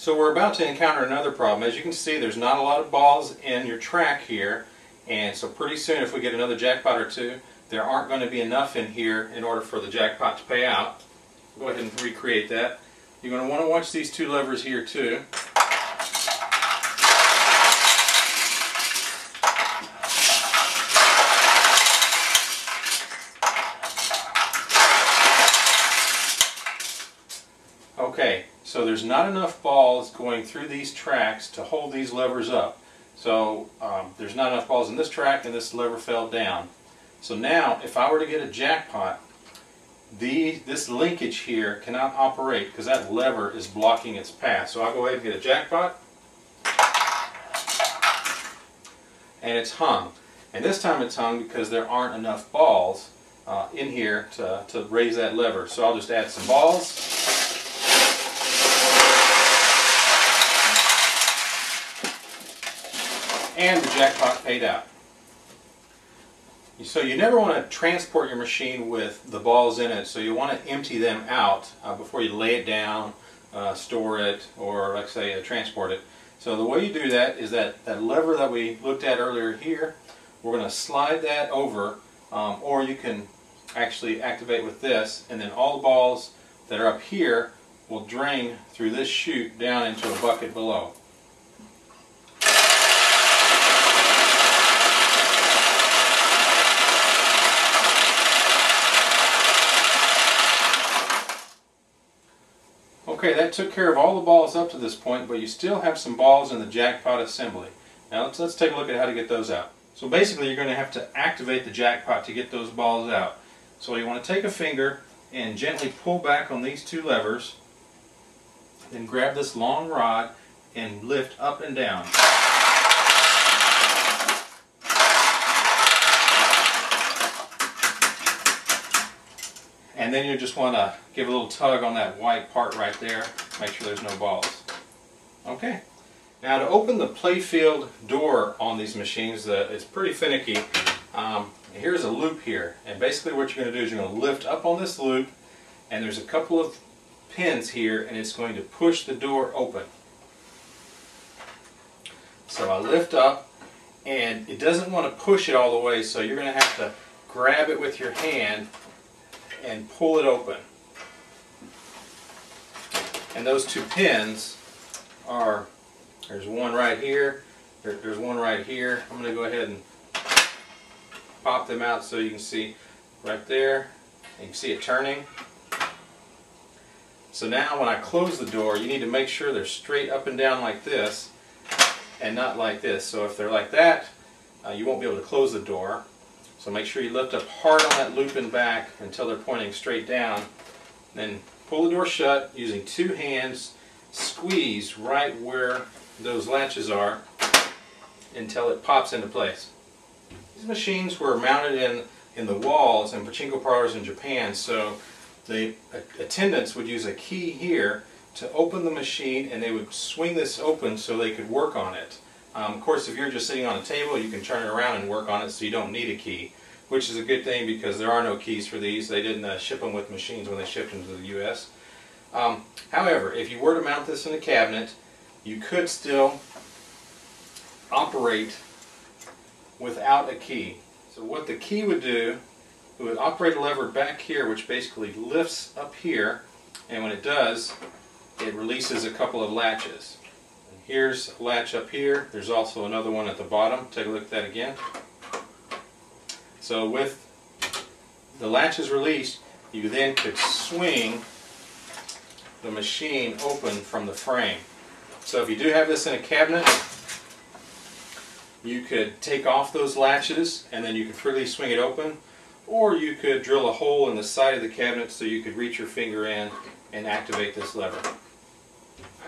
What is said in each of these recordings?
So we're about to encounter another problem. As you can see, there's not a lot of balls in your track here, and so pretty soon if we get another jackpot or two, there aren't going to be enough in here in order for the jackpot to pay out. Go ahead and recreate that. You're going to want to watch these two levers here too. Okay, so there's not enough balls going through these tracks to hold these levers up. So there's not enough balls in this track, and this lever fell down. So now, if I were to get a jackpot, this linkage here cannot operate because that lever is blocking its path. So I'll go ahead and get a jackpot, and it's hung. And this time it's hung because there aren't enough balls in here to raise that lever. So I'll just add some balls. And the jackpot paid out. So you never want to transport your machine with the balls in it, so you want to empty them out before you lay it down, store it, or like I say, transport it. So the way you do that is that lever that we looked at earlier here, we're going to slide that over, or you can actually activate with this, and then all the balls that are up here will drain through this chute down into a bucket below. Okay, that took care of all the balls up to this point, but you still have some balls in the jackpot assembly. Now let's take a look at how to get those out. So basically you're going to have to activate the jackpot to get those balls out. So you want to take a finger and gently pull back on these two levers, then grab this long rod and lift up and down. And then you just want to give a little tug on that white part right there, make sure there's no balls. Okay. Now to open the playfield door on these machines, it's pretty finicky. Here's a loop here, and basically what you're going to do is you're going to lift up on this loop, and there's a couple of pins here, and it's going to push the door open. So I lift up, and it doesn't want to push it all the way, so you're going to have to grab it with your hand and pull it open. And those two pins are, there's one right here, there's one right here. I'm going to go ahead and pop them out so you can see right there. You can see it turning. So now when I close the door, you need to make sure they're straight up and down like this and not like this. So if they're like that, you won't be able to close the door. So make sure you lift up hard on that loop and back until they're pointing straight down. Then pull the door shut using two hands, squeeze right where those latches are until it pops into place. These machines were mounted in the walls in pachinko parlors in Japan, so the attendants would use a key here to open the machine, and they would swing this open so they could work on it. Of course, if you're just sitting on a table, you can turn it around and work on it, so you don't need a key, which is a good thing because there are no keys for these. They didn't ship them with machines when they shipped them to the U.S. However, if you were to mount this in a cabinet, you could still operate without a key. So what the key would do, it would operate a lever back here, which basically lifts up here, and when it does, it releases a couple of latches. Here's a latch up here. There's also another one at the bottom. Take a look at that again. So with the latches released, you then could swing the machine open from the frame. So if you do have this in a cabinet, you could take off those latches and then you could freely swing it open, or you could drill a hole in the side of the cabinet so you could reach your finger in and activate this lever.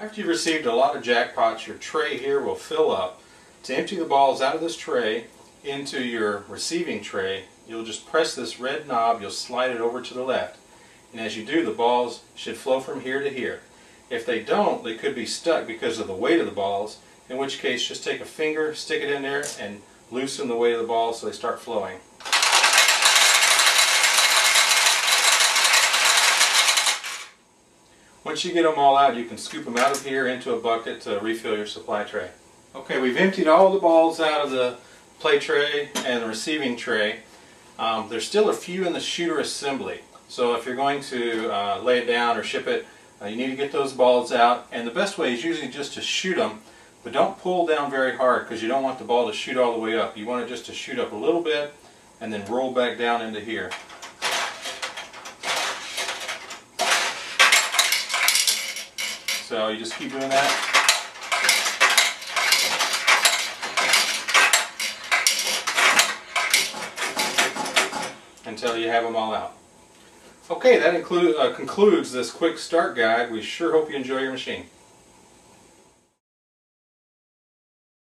After you've received a lot of jackpots, your tray here will fill up. To empty the balls out of this tray into your receiving tray, you'll just press this red knob, you'll slide it over to the left. And as you do, the balls should flow from here to here. If they don't, they could be stuck because of the weight of the balls, in which case just take a finger, stick it in there, and loosen the weight of the balls so they start flowing. Once you get them all out, you can scoop them out of here into a bucket to refill your supply tray. Okay, we've emptied all the balls out of the play tray and the receiving tray. There's still a few in the shooter assembly. So if you're going to lay it down or ship it, you need to get those balls out. And the best way is usually just to shoot them, but don't pull down very hard because you don't want the ball to shoot all the way up. You want it just to shoot up a little bit and then roll back down into here. So you just keep doing that. Until you have them all out. Okay, that concludes this quick start guide. We sure hope you enjoy your machine.